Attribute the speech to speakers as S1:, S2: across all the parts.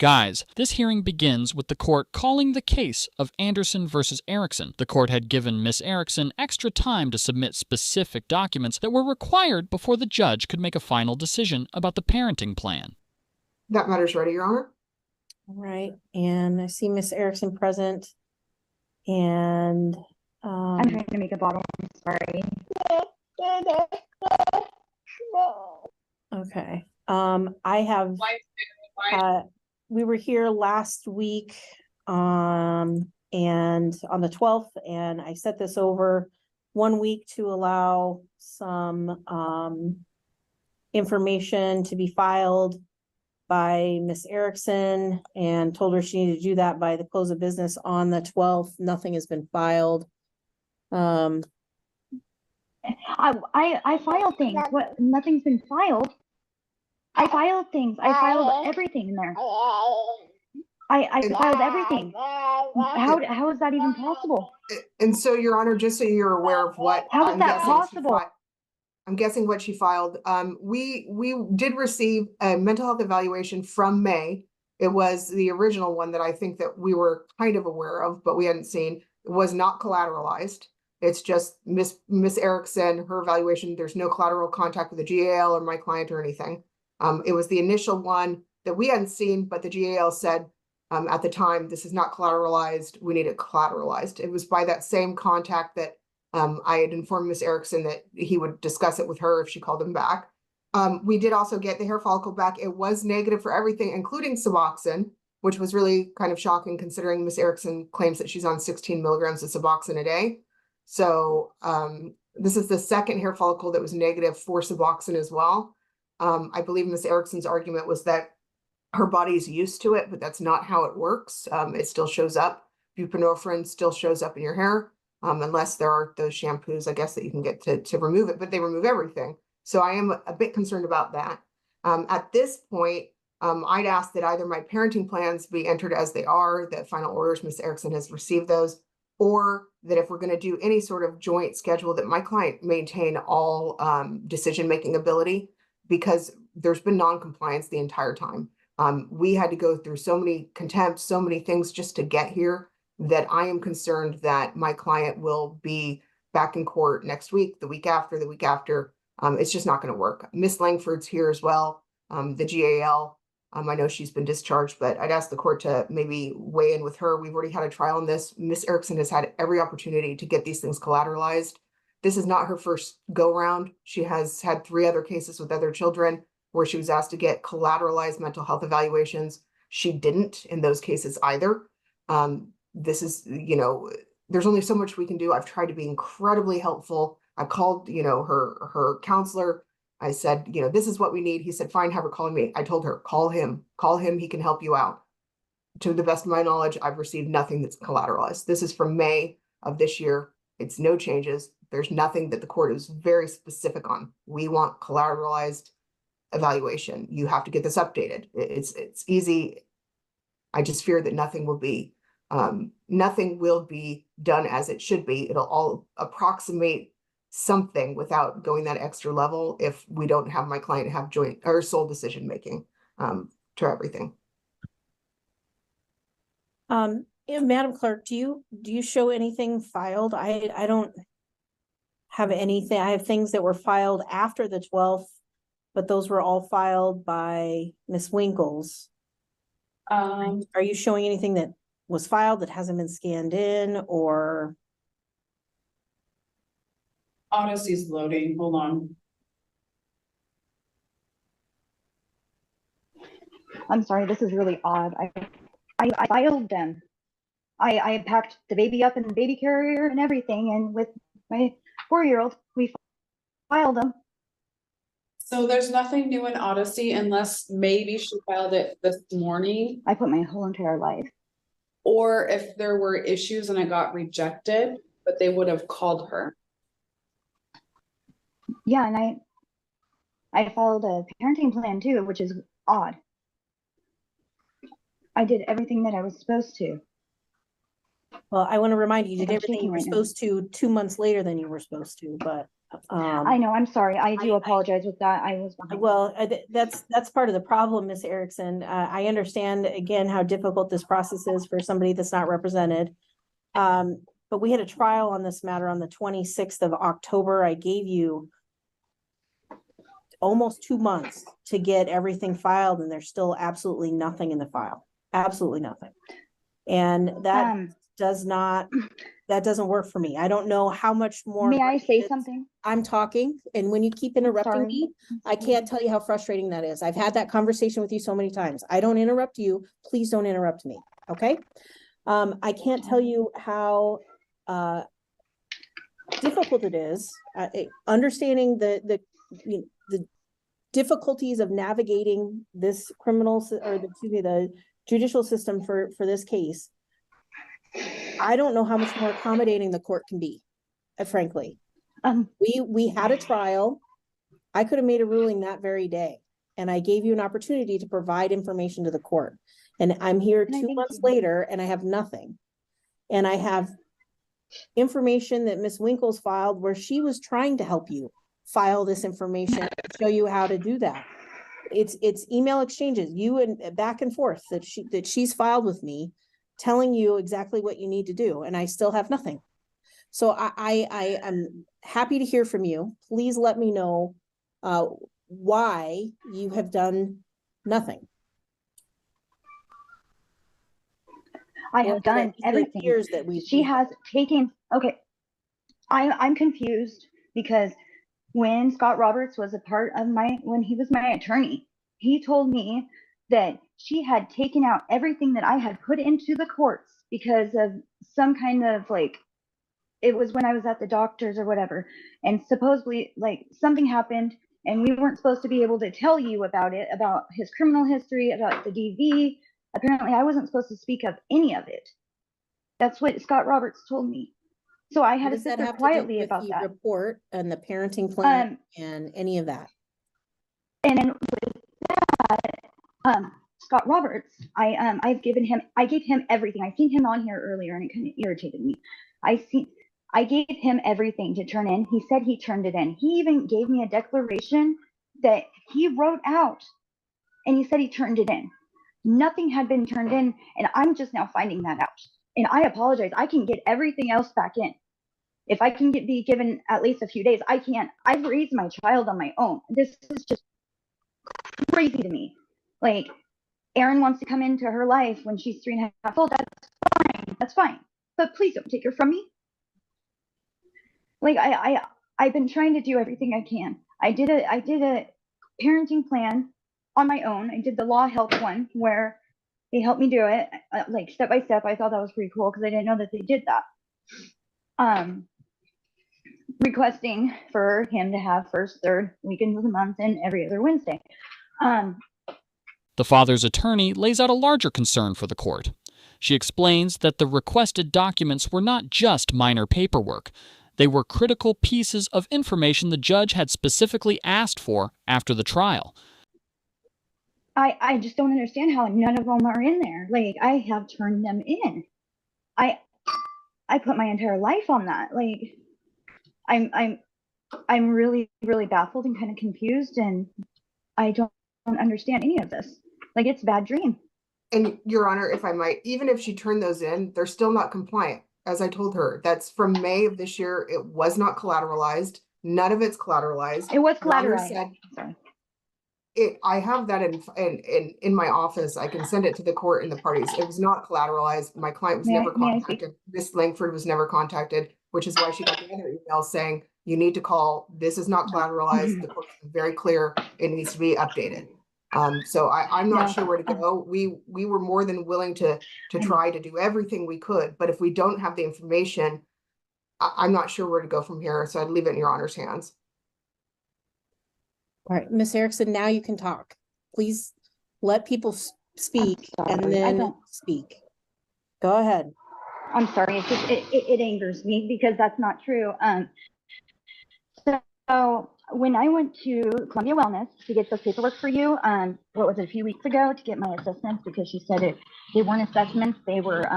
S1: Guys, this hearing begins with the court calling the case of Anderson versus Erickson. The court had given Miss Erickson extra time to submit specific documents that were required before the judge could make a final decision about the parenting plan.
S2: That matter's ready, Your Honor.
S3: All right, and I see Miss Erickson present, and
S4: I'm trying to make a bottle. I'm sorry.
S3: Okay. I have we were here last week and on the 12th, and I set this over 1 week to allow some information to be filed by Miss Erickson, and told her she needed to do that by the close of business on the 12th. Nothing has been filed.
S4: I filed things. What? Nothing's been filed. I filed things. I filed everything in there. I filed everything. How is that even possible?
S2: And so, Your Honor, just so you're aware of what
S4: How is that possible?
S2: I'm guessing what she filed. We did receive a mental health evaluation from May. It was the original one that I think that we were kind of aware of, but we hadn't seen. It was not collateralized. It's just Miss Erickson, her evaluation. There's no collateral contact with the GAL or my client or anything. It was the initial one that we hadn't seen, but the GAL said at the time, this is not collateralized. We need it collateralized. It was by that same contact that I had informed Miss Erickson that he would discuss it with her if she called him back. We did also get the hair follicle back. It was negative for everything, including Suboxone, which was really kind of shocking considering Miss Erickson claims that she's on 16 milligrams of Suboxone a day. So this is the second hair follicle that was negative for Suboxone as well. I believe Miss Erickson's argument was that her body's used to it, but that's not how it works. It still shows up. Buprenorphine still shows up in your hair, unless there are those shampoos, I guess, that you can get to remove it, but they remove everything. So I am a bit concerned about that. At this point, I'd ask that either my parenting plans be entered as they are, that final orders, Miss Erickson has received those, or that if we're going to do any sort of joint schedule, that my client maintain all decision-making ability, because there's been non-compliance the entire time. We had to go through so many contempts, so many things just to get here, that I am concerned that my client will be back in court next week, the week after, the week after. It's just not going to work. Miss Langford's here as well, the GAL. I know she's been discharged, but I'd ask the court to maybe weigh in with her. We've already had a trial on this. Miss Erickson has had every opportunity to get these things collateralized. This is not her first go round. She has had 3 other cases with other children where she was asked to get collateralized mental health evaluations. She didn't in those cases either. This is, there's only so much we can do. I've tried to be incredibly helpful. I called, her counselor. I said, this is what we need. He said, fine, have her call me. I told her, call him. He can help you out. To the best of my knowledge, I've received nothing that's collateralized. This is from May of this year. It's no changes. There's nothing that the court is very specific on. We want collateralized evaluation. You have to get this updated. It's easy. I just fear that nothing will be done as it should be. It'll all approximate something without going that extra level if we don't have my client have joint or sole decision making to everything.
S3: Madam Clerk, do you show anything filed? I don't have anything. I have things that were filed after the 12th, but those were all filed by Miss Winkles. Are you showing anything that was filed that hasn't been scanned in, or?
S5: Odyssey's loading, hold on.
S4: I'm sorry, this is really odd. I filed them. I packed the baby up in the baby carrier and everything, and with my 4-year-old, we filed them.
S5: So there's nothing new in Odyssey unless maybe she filed it this morning.
S4: I put my whole entire life.
S5: Or if there were issues and it got rejected, but they would have called her.
S4: Yeah, and I followed a parenting plan too, which is odd. I did everything that I was supposed to.
S3: Well, I want to remind you, you did everything you were supposed to 2 months later than you were supposed to, but
S4: I know, I'm sorry. I do apologize with that. I was.
S3: Well, that's part of the problem, Ms. Erickson. I understand again how difficult this process is for somebody that's not represented. But we had a trial on this matter on the 26th of October. I gave you almost 2 months to get everything filed, and there's still absolutely nothing in the file. Absolutely nothing. And that doesn't work for me. I don't know how much more.
S4: May I say something?
S3: I'm talking, and when you keep interrupting me, I can't tell you how frustrating that is. I've had that conversation with you so many times. I don't interrupt you. Please don't interrupt me. Okay. I can't tell you how difficult it is understanding the difficulties of navigating this the judicial system for this case. I don't know how much more accommodating the court can be, frankly. We had a trial. I could have made a ruling that very day, and I gave you an opportunity to provide information to the court. And I'm here 2 months later, and I have nothing. And I have information that Ms. Winkles filed where she was trying to help you file this information, show you how to do that. It's email exchanges, you and back and forth that she's filed with me, telling you exactly what you need to do, and I still have nothing. So I am happy to hear from you. Please let me know why you have done nothing.
S4: I have done everything.
S3: Years that
S4: she has taken. Okay, I'm confused because when Scott Roberts was a part of when he was my attorney, he told me that she had taken out everything that I had put into the courts because of some kind of it was when I was at the doctor's or whatever, and supposedly something happened and we weren't supposed to be able to tell you about it, about his criminal history, about the DV. Apparently I wasn't supposed to speak of any of it. That's what Scott Roberts told me. So I had to sit there quietly about that.
S3: Report and the parenting plan and any of that.
S4: And then with that, Scott Roberts, I gave him everything. I seen him on here earlier and it kind of irritated me. I gave him everything to turn in. He said he turned it in. He even gave me a declaration that he wrote out, and he said he turned it in. Nothing had been turned in, and I'm just now finding that out. And I apologize. I can get everything else back in. If I can be given at least a few days, I can't. I've raised my child on my own. This is just crazy to me. Erin wants to come into her life when she's 3.5 years old. That's fine. That's fine. But please don't take her from me. I've been trying to do everything I can. I did a parenting plan on my own. I did the law help one where they helped me do it step by step. I thought that was pretty cool because I didn't know that they did that. Requesting for him to have first, third weekends of the month and every other Wednesday.
S1: The father's attorney lays out a larger concern for the court. She explains that the requested documents were not just minor paperwork. They were critical pieces of information the judge had specifically asked for after the trial.
S4: I just don't understand how none of them are in there. I have turned them in. I put my entire life on that. I'm really, really baffled and kind of confused, and I don't understand any of this. It's a bad dream.
S2: And Your Honor, if I might, even if she turned those in, they're still not compliant. As I told her, that's from May of this year. It was not collateralized. None of it's collateralized.
S4: It was collateralized.
S2: I have that in my office. I can send it to the court and the parties. It was not collateralized. My client was never contacted. Miss Langford was never contacted, which is why she got the other email saying, you need to call. This is not collateralized. The court is very clear. It needs to be updated. So I'm not sure where to go. We were more than willing to try to do everything we could, but if we don't have the information, I'm not sure where to go from here. So I'd leave it in Your Honor's hands.
S3: All right, Ms. Erickson, now you can talk. Please let people speak and then speak. Go ahead.
S4: I'm sorry. It's just, it angers me because that's not true. So when I went to Columbia Wellness to get those paperwork for you, what was it, a few weeks ago, to get my assessments, because she said they weren't assessments, they were,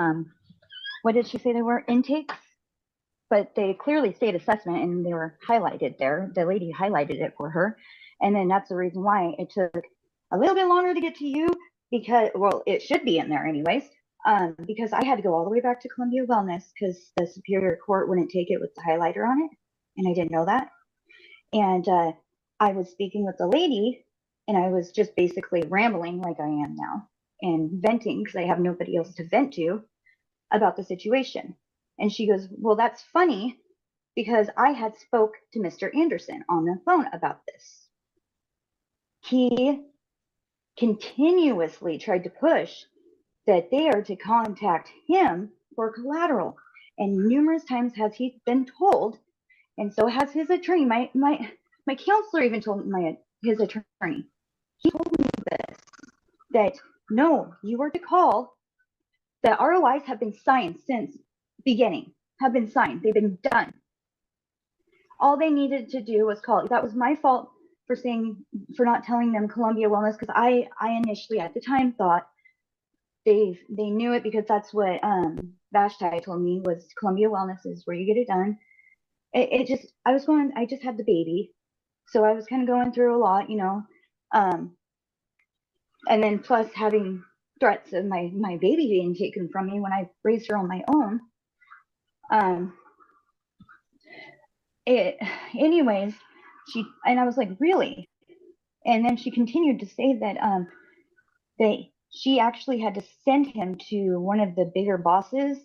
S4: what did she say they were? Intakes. but they clearly state assessment and they were highlighted there. The lady highlighted it for her. And then that's the reason why it took a little bit longer to get to you, because, well, it should be in there anyways, because I had to go all the way back to Columbia Wellness because the Superior Court wouldn't take it with the highlighter on it. And I didn't know that. And I was speaking with the lady and I was just basically rambling like I am now and venting because I have nobody else to vent to about the situation. And she goes, well, that's funny because I had spoke to Mr. Anderson on the phone about this. He continuously tried to push that they are to contact him for collateral. And numerous times has he been told, and so has his attorney. My counselor even told his attorney. He told me this, that no, you are to call. The ROIs have been signed since beginning, have been signed. They've been done. All they needed to do was call. That was my fault for not telling them Columbia Wellness, because I initially at the time thought they knew it because that's what Vashti told me was Columbia Wellness is where you get it done. I just had the baby, so I was kind of going through a lot, you know, and then plus having threats of my baby being taken from me when I raised her on my own. Anyways, and I was like, really? And then she continued to say that she actually had to send him to one of the bigger bosses,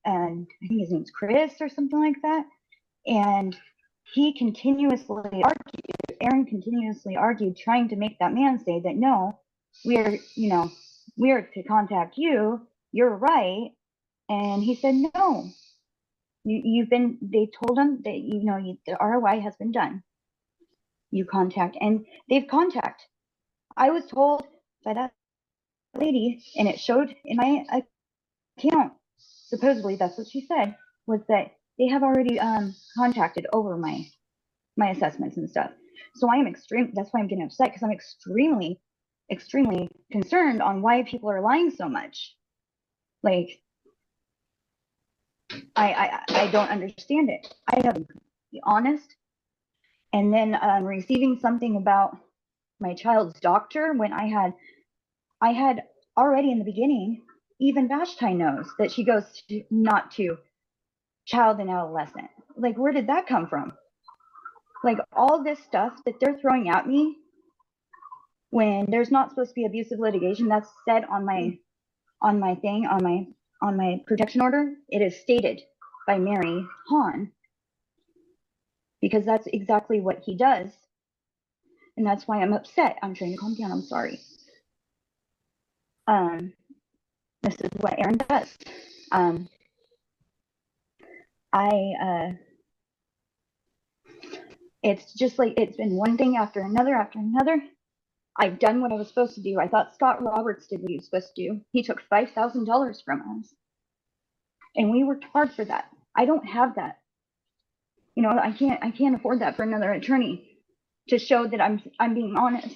S4: and I think his name's Chris or something like that. And Aaron continuously argued, trying to make that man say that no, we're to contact you, you're right. And he said, no, they told him that, the ROI has been done. You contact, and they've contact. I was told by that lady, and it showed in my account, supposedly that's what she said, was that they have already contacted over my assessments and stuff. So I am that's why I'm getting upset, because I'm extremely concerned on why people are lying so much. Like, I don't understand it. I have to be honest. And then receiving something about my child's doctor when I had already in the beginning, even Vashti knows that she goes not to child and adolescent. Like, where did that come from? Like, all this stuff that they're throwing at me when there's not supposed to be abusive litigation, that's said on my protection order. It is stated by Mary Hahn, because that's exactly what he does. And that's why I'm upset. I'm trying to calm down. I'm sorry. This is what Aaron does. It's just like, it's been one thing after another after another. I've done what I was supposed to do. I thought Scott Roberts did what he was supposed to do. He took $5,000 from us, and we worked hard for that. I don't have that. I can't afford that for another attorney to show that I'm being honest.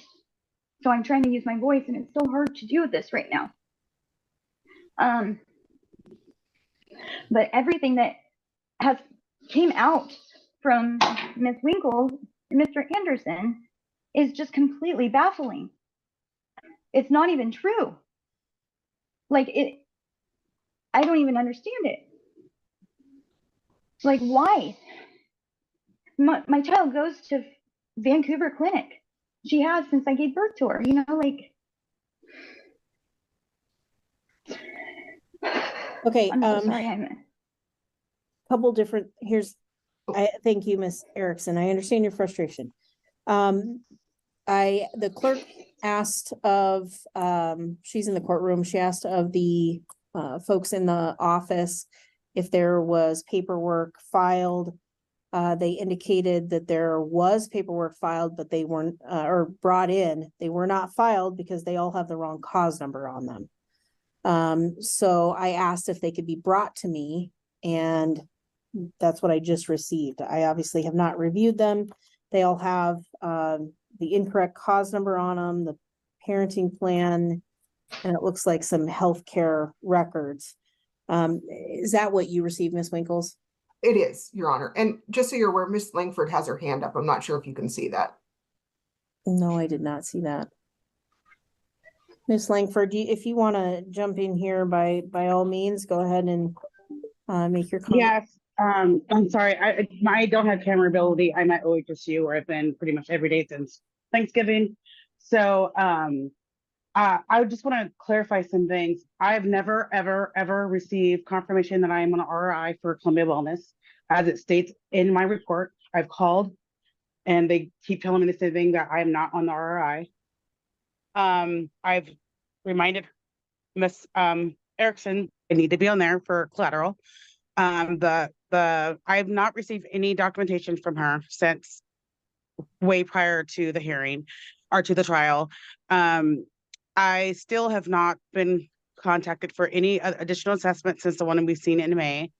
S4: So I'm trying to use my voice, and it's so hard to do this right now. But everything that has came out from Ms. Winkle and Mr. Anderson is just completely baffling. It's not even true. Like, I don't even understand it. Like, why? My child goes to Vancouver Clinic. She has since I gave birth to her, like.
S3: Okay.
S4: I'm so sorry.
S3: Couple different, thank you, Ms. Erickson. I understand your frustration. The clerk asked of, she's in the courtroom. She asked of the folks in the office if there was paperwork filed. They indicated that there was paperwork filed, but they weren't, or brought in. They were not filed because they all have the wrong cause number on them. So I asked if they could be brought to me, and that's what I just received. I obviously have not reviewed them. They all have the incorrect cause number on them, the parenting plan, and it looks like some healthcare records. Is that what you received, Ms. Winkles?
S2: It is, Your Honor. And just so you're aware, Miss Langford has her hand up. I'm not sure if you can see that.
S3: No, I did not see that. Ms. Langford, if you want to jump in here by all means, go ahead and make your comment.
S6: Yes, I'm sorry, I don't have camera ability. I'm at OHSU where I've been pretty much every day since Thanksgiving. So I just want to clarify some things. I've never, ever received confirmation that I am on RI for Columbia Wellness, as it states in my report. I've called and they keep telling me the same thing, that I am not on the RI. I've reminded Miss Erickson I need to be on there for collateral. I have not received any documentation from her since way prior to the hearing or to the trial. I still have not been contacted for any additional assessment since the one we've seen in May.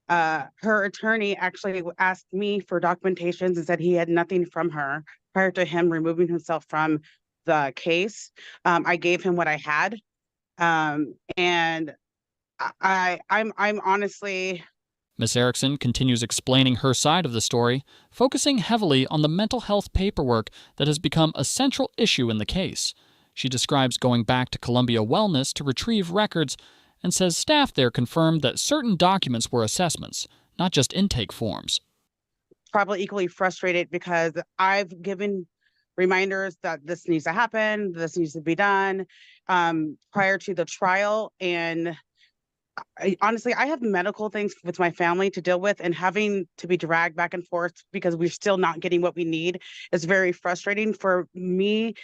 S6: Her attorney actually asked me for documentations and said he had nothing from her prior to him removing himself from the case. I gave him what I had. And I'm honestly.
S1: Ms. Erickson continues explaining her side of the story, focusing heavily on the mental health paperwork that has become a central issue in the case. She describes going back to Columbia Wellness to retrieve records and says staff there confirmed that certain documents were assessments, not just intake forms.
S6: Probably equally frustrated because I've given reminders that this needs to happen, this needs to be done prior to the trial. And honestly, I have medical things with my family to deal with, and having to be dragged back and forth because we're still not getting what we need is very frustrating for me.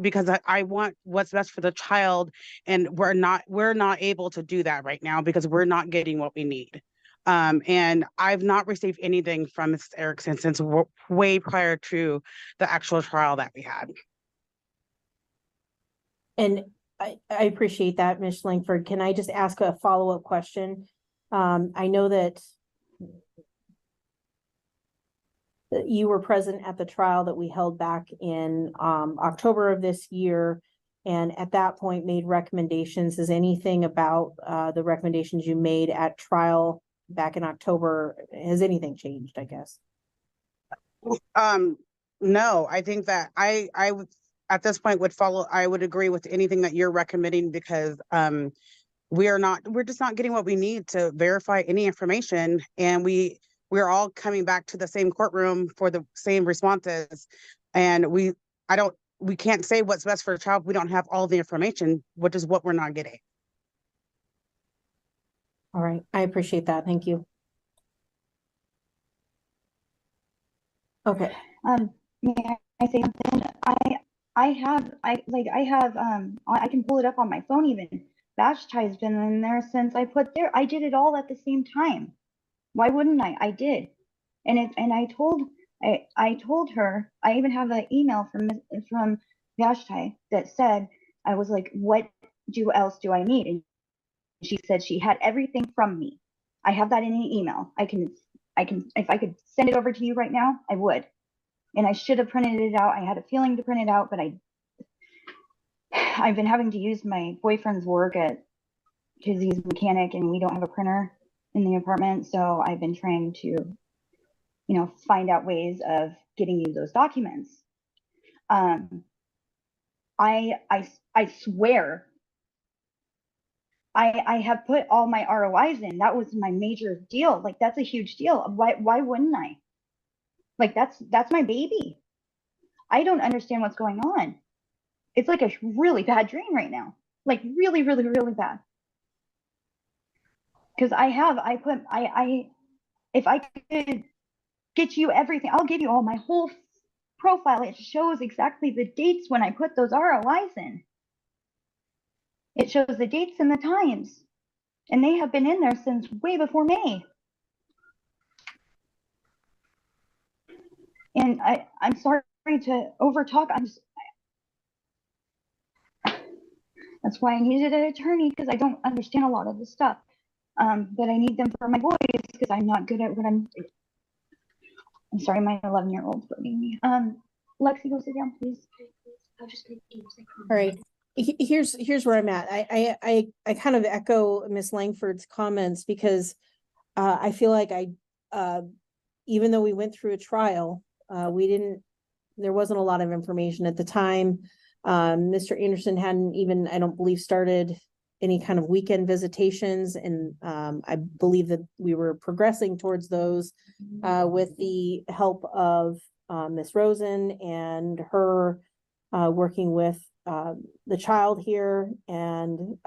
S6: Because I want what's best for the child, and we're not able to do that right now because we're not getting what we need. And I've not received anything from Ms. Erickson since way prior to the actual trial that we had.
S3: And I appreciate that, Ms. Langford. Can I just ask a follow-up question? I know that you were present at the trial that we held back in October of this year, and at that point made recommendations. Is anything about the recommendations you made at trial back in October, has anything changed, I guess?
S6: No, I think that I at this point I would agree with anything that you're recommending, because we're just not getting what we need to verify any information, and we're all coming back to the same courtroom for the same responses, and we can't say what's best for the child. We don't have all the information, which is what we're not getting.
S3: All right, I appreciate that. Thank you. Okay.
S4: May I say something? I can pull it up on my phone even. Vashti has been in there since I did it all at the same time. Why wouldn't I? I did. And I told her, I even have an email from Vashti that said, I was like, what else do I need? And she said she had everything from me. I have that in an email. I can, if I could send it over to you right now, I would. And I should have printed it out. I had a feeling to print it out, but I've been having to use my boyfriend's work because he's a mechanic and we don't have a printer in the apartment. So I've been trying to, find out ways of getting you those documents. I swear I have put all my ROIs in. That was my major deal. Like, that's a huge deal. Why wouldn't I? Like, that's my baby. I don't understand what's going on. It's like a really bad dream right now. Like, really, really, really bad. Because if I could get you everything, I'll give you all my whole profile. It shows exactly the dates when I put those ROIs in. It shows the dates and the times. And they have been in there since way before May. And I'm sorry to overtalk. That's why I needed an attorney, because I don't understand a lot of this stuff. But I need them for my boys because I'm not good at what I'm sorry, my 11-year-old's bugging me. Lexi, go sit down, please.
S3: All right. Here's where I'm at. I kind of echo Miss Langford's comments, because I feel like even though we went through a trial, there wasn't a lot of information at the time. Mr. Anderson hadn't even, I don't believe, started any kind of weekend visitations. And I believe that we were progressing towards those with the help of Miss Rosen and her working with the child here. And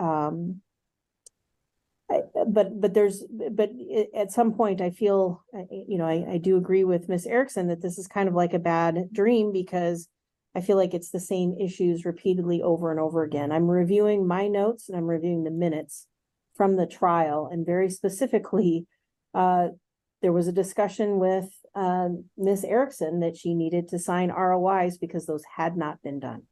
S3: but at some point I feel, I do agree with Miss Erickson that this is kind of like a bad dream, because I feel like it's the same issues repeatedly over and over again. I'm reviewing my notes and I'm reviewing the minutes from the trial, and very specifically, there was a discussion with Miss Erickson that she needed to sign ROIs because those had not been done,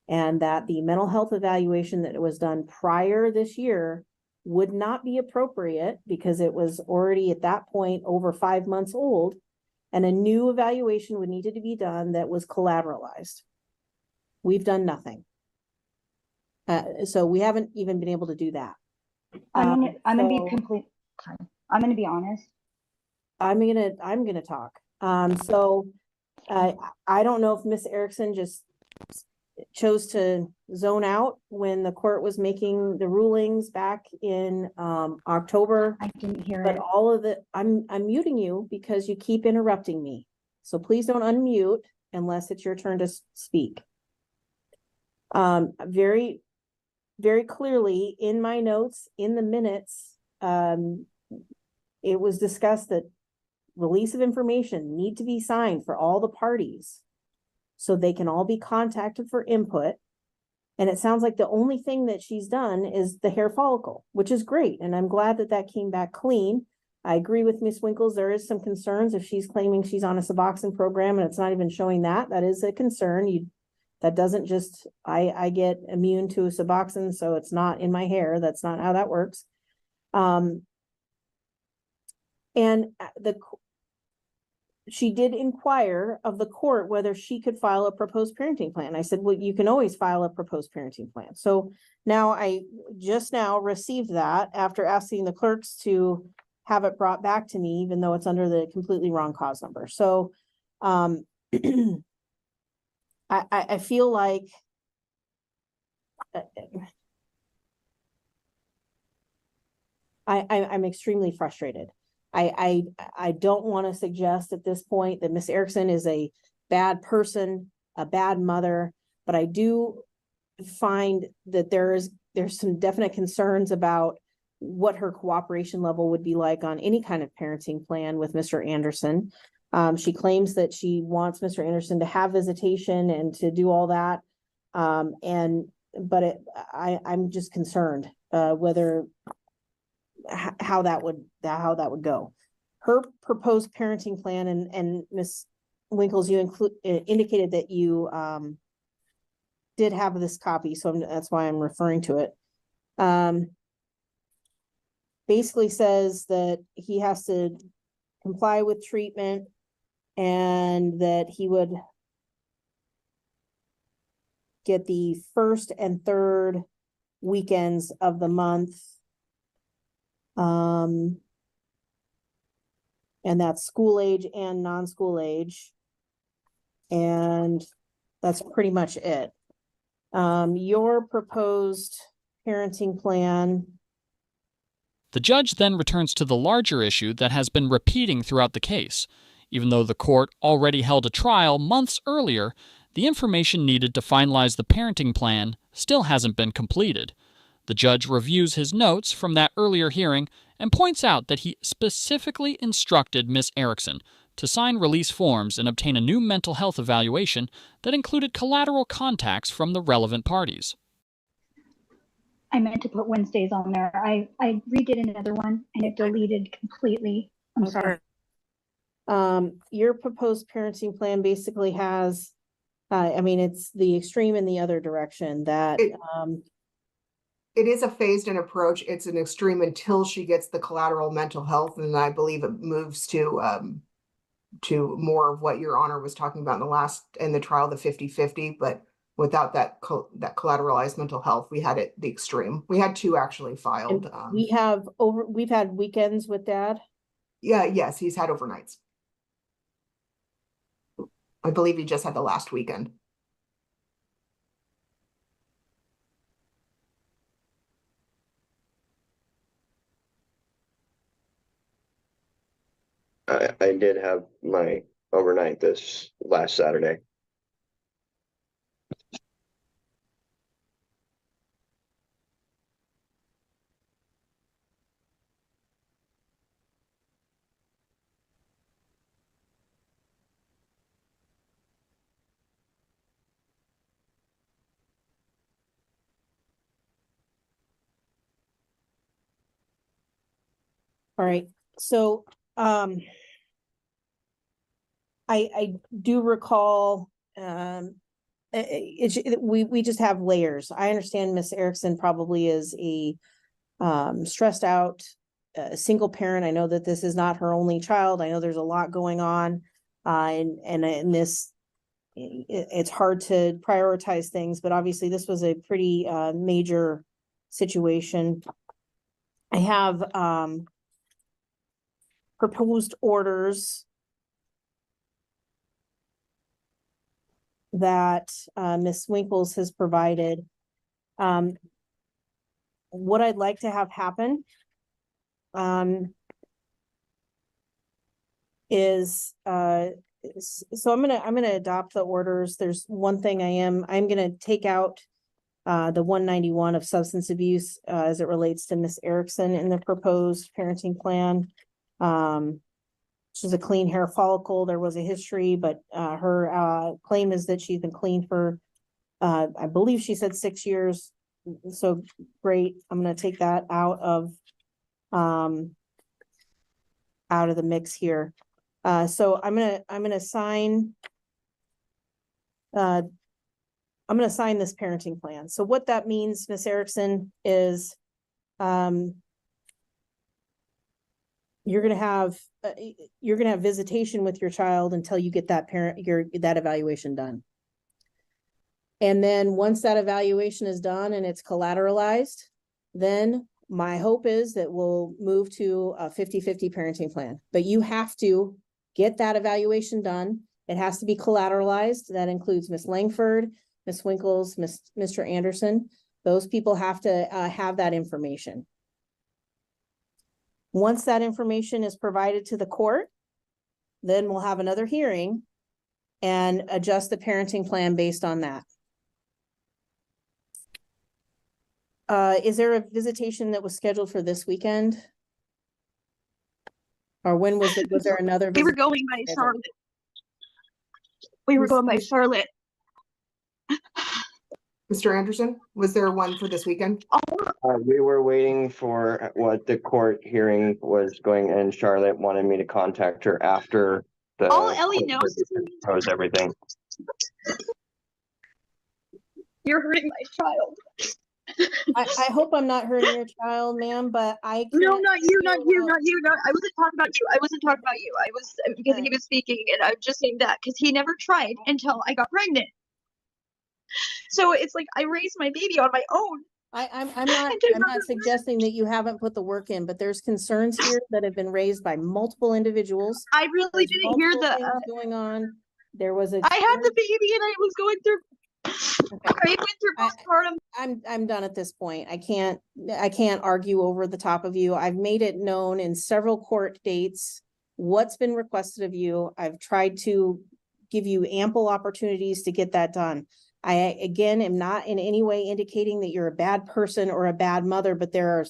S3: and that the mental health evaluation that was done prior this year would not be appropriate because it was already at that point over 5 months old, and a new evaluation would need to be done that was collateralized. We've done nothing. So we haven't even been able to do that.
S4: I'm gonna be I'm gonna be honest.
S3: I'm gonna talk. So I don't know if Miss Erickson just chose to zone out when the court was making the rulings back in October.
S4: I didn't hear
S3: But
S4: it.
S3: all of the, I'm muting you because you keep interrupting me. So please don't unmute unless it's your turn to speak. Very, very clearly in my notes, in the minutes, it was discussed that release of information need to be signed for all the parties so they can all be contacted for input. And it sounds like the only thing that she's done is the hair follicle, which is great. And I'm glad that that came back clean. I agree with Ms. Winkles. There is some concerns if she's claiming she's on a Suboxone program and it's not even showing that. That is a concern. That doesn't just, I get immune to a Suboxone, so it's not in my hair. That's not how that works. She did inquire of the court whether she could file a proposed parenting plan. I said, well, you can always file a proposed parenting plan. So now I just now received that after asking the clerks to have it brought back to me, even though it's under the completely wrong cause number. So I feel like I'm extremely frustrated. I don't want to suggest at this point that Miss Erickson is a bad person, a bad mother, but I do find that there's some definite concerns about what her cooperation level would be like on any kind of parenting plan with Mr. Anderson. She claims that she wants Mr. Anderson to have visitation and to do all that. I'm just concerned whether how that would go. Her proposed parenting plan, and Ms. Winkles, you indicated that you did have this copy, so that's why I'm referring to it. Basically says that he has to comply with treatment and that he would get the first and third weekends of the month. And that's school age and non-school age. And that's pretty much it. Your proposed parenting plan.
S1: The judge then returns to the larger issue that has been repeating throughout the case. Even though the court already held a trial months earlier, the information needed to finalize the parenting plan still hasn't been completed. The judge reviews his notes from that earlier hearing and points out that he specifically instructed Ms. Erickson to sign release forms and obtain a new mental health evaluation that included collateral contacts from the relevant parties.
S4: I meant to put Wednesdays on there. I redid another one and it deleted completely. I'm sorry.
S3: Your proposed parenting plan basically has, it's the extreme in the other direction that,
S2: it is a phased-in approach. It's an extreme until she gets the collateral mental health, and I believe it moves to more of what Your Honor was talking about in the trial, the 50-50, but without that collateralized mental health, we had the extreme. We had two actually filed.
S3: we've had weekends with Dad.
S2: Yeah, yes, he's had overnights. I believe he just had the last weekend.
S7: I did have my overnight this last Saturday.
S3: All right, so, I do recall, we just have layers. I understand Miss Erickson probably is a, stressed out, single parent. I know that this is not her only child. I know there's a lot going on. And this, it's hard to prioritize things, but obviously this was a pretty, major situation. I have, proposed orders that Ms. Winkles has provided. What I'd like to have happen is so I'm gonna adopt the orders. There's one thing I'm gonna take out the 191 of substance abuse as it relates to Miss Erickson in the proposed parenting plan. She's a clean hair follicle. There was a history, but her claim is that she's been clean for I believe she said 6 years. So great. I'm gonna take that out of the mix here. So I'm gonna sign this parenting plan. So what that means, Miss Erickson, is you're gonna have visitation with your child until you get that that evaluation done. And then once that evaluation is done and it's collateralized, then my hope is that we'll move to a 50-50 parenting plan. But you have to get that evaluation done. It has to be collateralized. That includes Miss Langford, Miss Winkles, Mr. Anderson. Those people have to have that information. Once that information is provided to the court, then we'll have another hearing and adjust the parenting plan based on that. Is there a visitation that was scheduled for this weekend? Or when was it? Was there another?
S4: We were going by Charlotte. We were going by Charlotte.
S2: Mr. Anderson, was there one for this weekend?
S7: We were waiting for what the court hearing was going, and Charlotte wanted me to contact her after the.
S4: All Ellie knows
S7: knows everything.
S4: You're hurting my child.
S3: I hope I'm not hurting your child, ma'am, but I can't.
S4: No, not you. I wasn't talking about you. I was because he was speaking, and I'm just saying that because he never tried until I got pregnant. So it's like I raised my baby on my own.
S3: I'm not suggesting that you haven't put the work in, but there's concerns here that have been raised by multiple individuals.
S4: I really didn't hear the
S3: going on. There was a.
S4: I had the baby and I was going through. Okay. I went through postpartum.
S3: I'm done at this point. I can't argue over the top of you. I've made it known in several court dates what's been requested of you. I've tried to give you ample opportunities to get that done. I, again, am not in any way indicating that you're a bad person or a bad mother, but there are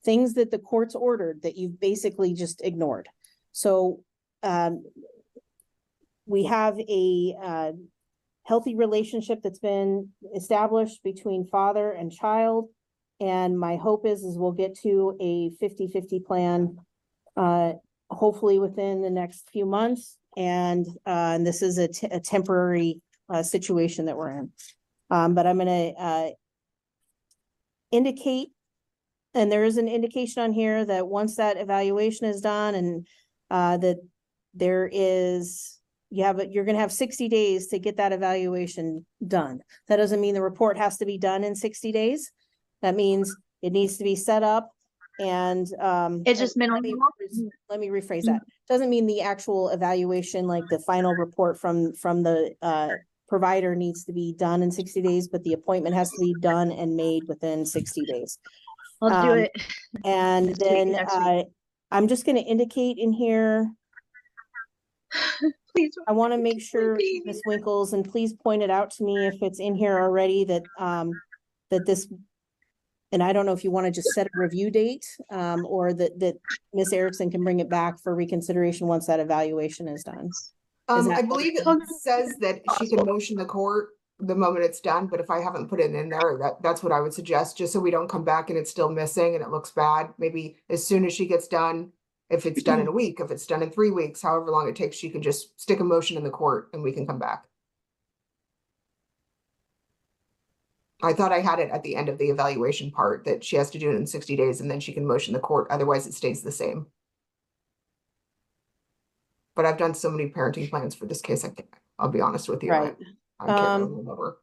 S3: things that the court's ordered that you've basically just ignored. So we have a healthy relationship that's been established between father and child. And my hope is we'll get to a 50-50 plan, hopefully within the next few months. And this is a temporary situation that we're in. But I'm going to indicate, and there is an indication on here that once that evaluation is done and that there is, you're going to have 60 days to get that evaluation done. That doesn't mean the report has to be done in 60 days. That means it needs to be set up and
S4: It's just
S3: let
S4: minimally.
S3: let me rephrase that. Doesn't mean the actual evaluation, like the final report from the provider needs to be done in 60 days, but the appointment has to be done and made within 60 days.
S4: I'll do it.
S3: And then I'm just going to indicate in here.
S4: Please.
S3: I want to make sure, Ms. Winkles, and please point it out to me if it's in here already, that that this, and I don't know if you want to just set a review date, or that Ms. Erickson can bring it back for reconsideration once that evaluation is done.
S2: I believe it says that she can motion the court the moment it's done, but if I haven't put it in there, that's what I would suggest, just so we don't come back and it's still missing and it looks bad. Maybe as soon as she gets done, if it's done in a week, if it's done in 3 weeks, however long it takes, she can just stick a motion in the court and we can come back. I thought I had it at the end of the evaluation part that she has to do it in 60 days and then she can motion the court. Otherwise it stays the same. But I've done so many parenting plans for this case. I'll be honest with you.
S3: Right.
S2: I can't remember.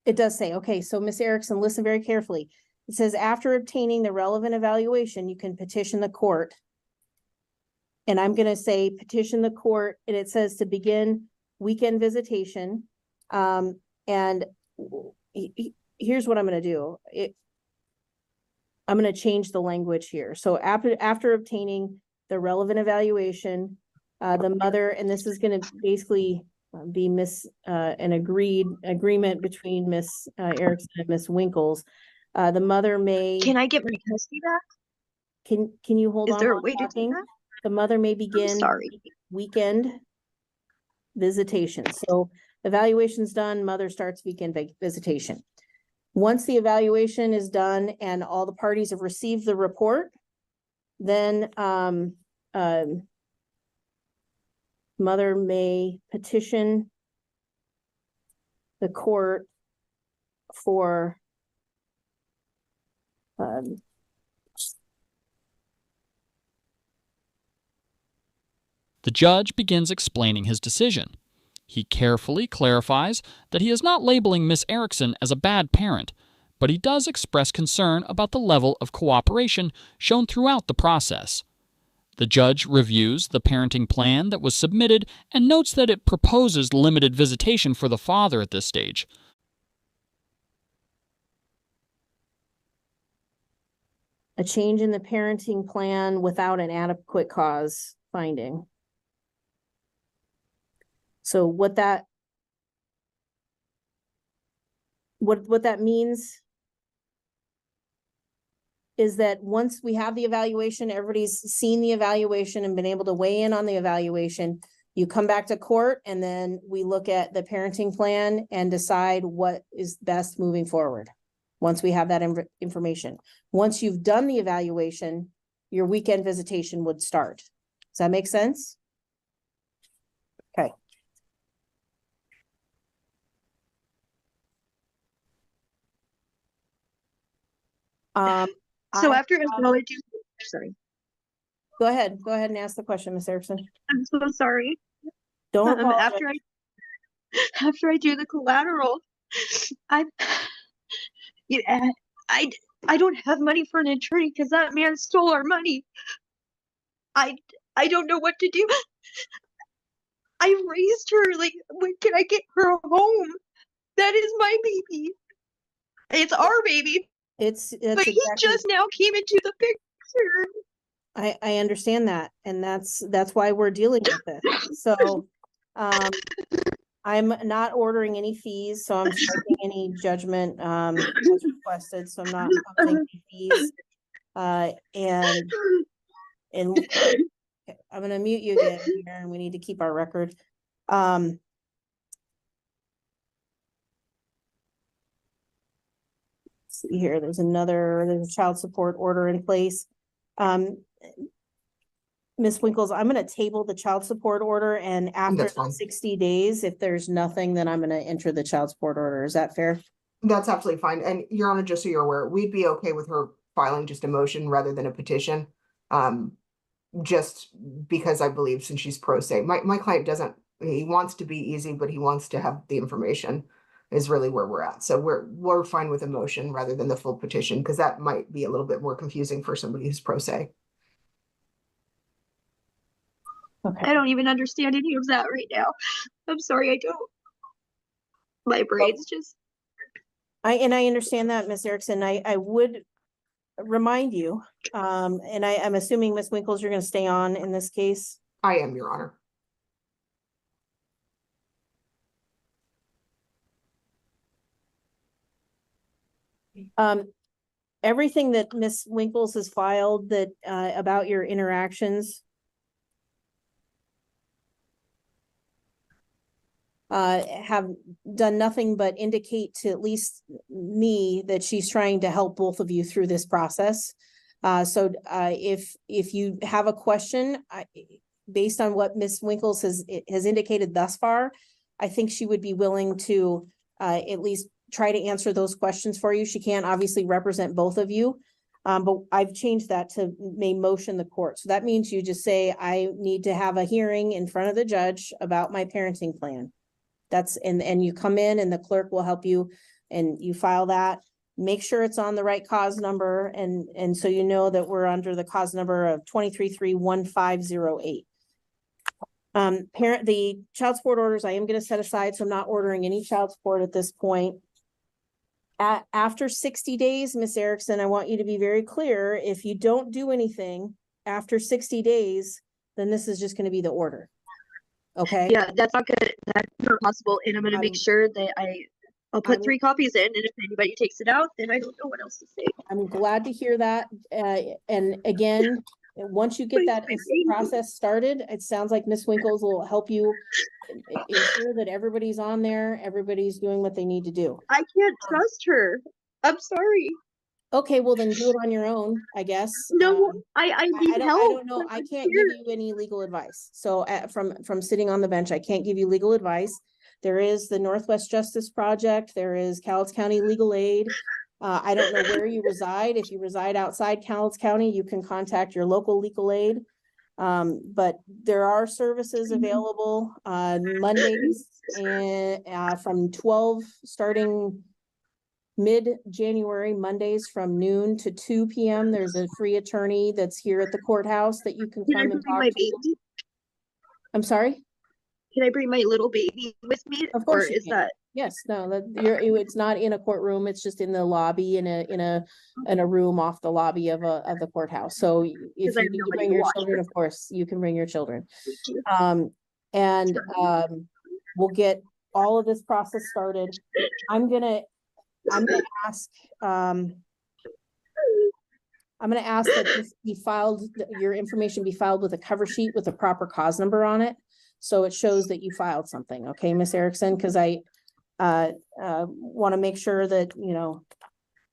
S3: It does say, okay, so Ms. Erickson, listen very carefully. It says, after obtaining the relevant evaluation, you can petition the court. And I'm going to say petition the court, and it says to begin weekend visitation. And here's what I'm going to do. I'm going to change the language here. So after obtaining the relevant evaluation, the mother, and this is going to basically be an agreement between Miss Erickson and Miss Winkles. The mother may.
S4: Can I get my custody back?
S3: Can you hold on?
S4: Is there a way to do that?
S3: The mother may begin weekend visitation. So evaluation's done, mother starts weekend visitation. Once the evaluation is done and all the parties have received the report, then mother may petition the court for
S1: The judge begins explaining his decision. He carefully clarifies that he is not labeling Miss Erickson as a bad parent, but he does express concern about the level of cooperation shown throughout the process. The judge reviews the parenting plan that was submitted and notes that it proposes limited visitation for the father at this stage.
S3: A change in the parenting plan without an adequate cause finding. So what that means is that once we have the evaluation, everybody's seen the evaluation and been able to weigh in on the evaluation, you come back to court and then we look at the parenting plan and decide what is best moving forward. Once we have that information. Once you've done the evaluation, your weekend visitation would start. Does that make sense? Okay.
S4: So after acknowledging, sorry.
S3: Go ahead and ask the question, Ms. Erickson.
S4: I'm so sorry.
S3: Don't
S4: after I do the collateral, I don't have money for an attorney because that man stole our money. I don't know what to do. I raised her. Like, when can I get her home? That is my baby. It's our baby. But exactly, he just now came into the picture.
S3: I understand that, and that's why we're dealing with this. So I'm not ordering any fees, so I'm striking any judgment as requested, so I'm not imposing any fees. And okay, I'm gonna mute you again here, and we need to keep our record. See here, there's a child support order in place. Ms. Winkles, I'm going to table the child support order, and after 60 days, if there's nothing, then I'm going to enter the child support order. Is that fair?
S2: That's absolutely fine. And Your Honor, just so you're aware, we'd be okay with her filing just a motion rather than a petition. Just because I believe since she's pro se, my client doesn't, he wants to be easy, but he wants to have the information. is really where we're at. So we're fine with a motion rather than the full petition, because that might be a little bit more confusing for somebody who's pro se.
S3: Okay.
S8: I don't even understand any of that right now. I'm sorry, I don't. My brain's just.
S3: I understand that, Ms. Erickson. I would remind you, and I'm assuming Ms. Winkles, you're going to stay on in this case.
S2: I am, Your Honor.
S3: Everything that Ms. Winkles has filed that about your interactions have done nothing but indicate to at least me that she's trying to help both of you through this process. So if you have a question, based on what Ms. Winkles has indicated thus far, I think she would be willing to at least try to answer those questions for you. She can't obviously represent both of you, but I've changed that to may motion the court. So that means you just say, I need to have a hearing in front of the judge about my parenting plan. That's, and you come in and the clerk will help you and you file that. Make sure it's on the right cause number. And so you know that we're under the cause number of 2331508. The child support orders, I am going to set aside, so I'm not ordering any child support at this point. After 60 days, Ms. Erickson, I want you to be very clear. If you don't do anything after 60 days, then this is just going to be the order. Okay.
S8: Yeah, that's not possible. And I'm going to make sure that I'll put 3 copies in, and if anybody takes it out, then I don't know what else to say.
S3: I'm glad to hear that. And again, once you get that process started, it sounds like Ms. Winkles will help you ensure that everybody's on there, everybody's doing what they need to do.
S8: I can't trust her. I'm sorry.
S3: Okay, well then do it on your own, I guess.
S8: No, I need help.
S3: I don't know. I can't give you any legal advice. So from sitting on the bench, I can't give you legal advice. There is the Northwest Justice Project. There is Cowlitz County Legal Aid. I don't know where you reside. If you reside outside Cowlitz County, you can contact your local legal aid. But there are services available on Mondays and from 12 starting mid-January, Mondays from noon to 2 p.m. There's a free attorney that's here at the courthouse that you can come and talk to. I'm sorry?
S8: Can I bring my little baby with me?
S3: Of course.
S8: Or is that?
S3: Yes, no, it's not in a courtroom. It's just in the lobby in a room off the lobby of the courthouse. So if you need to bring your children, of course, you can bring your children. We'll get all of this process started. I'm gonna ask that this be filed, your information be filed with a cover sheet with a proper cause number on it. So it shows that you filed something. Okay, Ms. Erickson, because I want to make sure that, you know,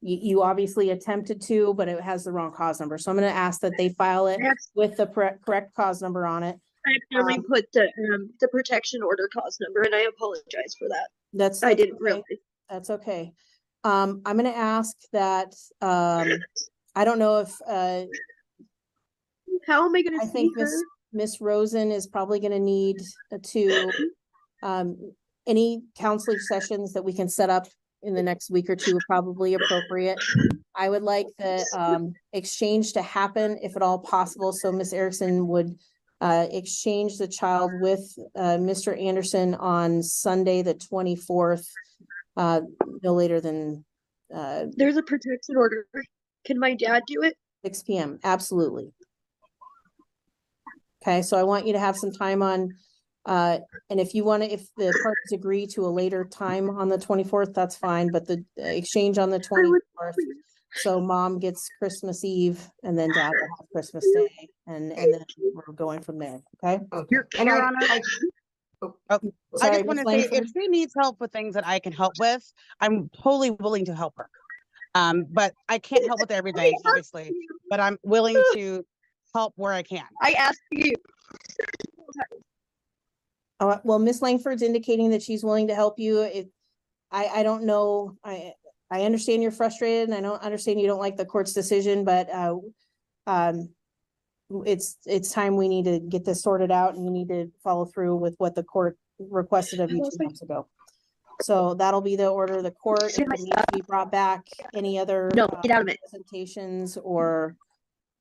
S3: you obviously attempted to, but it has the wrong cause number. So I'm going to ask that they file it with the correct cause number on it.
S8: I accidentally put the protection order cause number, and I apologize for that. I didn't realize.
S3: That's okay. I'm going to ask that, I don't know if,
S8: how am I going to see her?
S3: Miss Rosen is probably going to need to, any counseling sessions that we can set up in the next week or two are probably appropriate. I would like the exchange to happen if at all possible. So Miss Erickson would exchange the child with Mr. Anderson on Sunday, the 24th, no later than.
S8: There's a protection order. Can my dad do it?
S3: 6 p.m. Absolutely. Okay, so I want you to have some time on, and if you want to, if the parties agree to a later time on the 24th, that's fine, but the exchange on the 24th, so mom gets Christmas Eve and then dad will have Christmas Day, and then we're going from there, okay?
S6: Your Honor, I just want to say, if she needs help with things that I can help with, I'm totally willing to help her. But I can't help with everything, obviously, but I'm willing to help where I can.
S8: I asked you.
S3: Well, Miss Langford's indicating that she's willing to help you. I don't know. I understand you're frustrated, and I don't understand you don't like the court's decision, but it's time we need to get this sorted out, and you need to follow through with what the court requested of you 2 months ago. So that'll be the order of the court. If it needs to be brought back, any other
S8: No, get out of it.
S3: presentations, or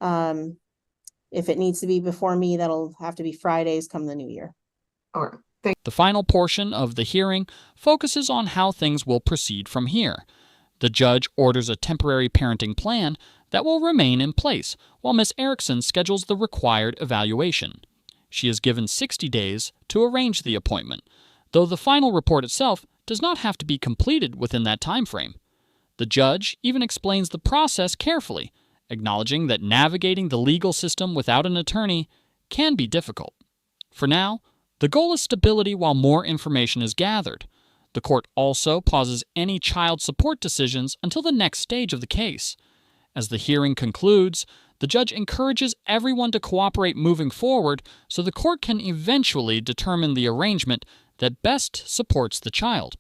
S3: if it needs to be before me, that'll have to be Fridays come the new year.
S2: All right.
S1: The final portion of the hearing focuses on how things will proceed from here. The judge orders a temporary parenting plan that will remain in place while Ms. Erickson schedules the required evaluation. She is given 60 days to arrange the appointment, though the final report itself does not have to be completed within that time frame. The judge even explains the process carefully, acknowledging that navigating the legal system without an attorney can be difficult. For now, the goal is stability while more information is gathered. The court also pauses any child support decisions until the next stage of the case. As the hearing concludes, the judge encourages everyone to cooperate moving forward so the court can eventually determine the arrangement that best supports the child.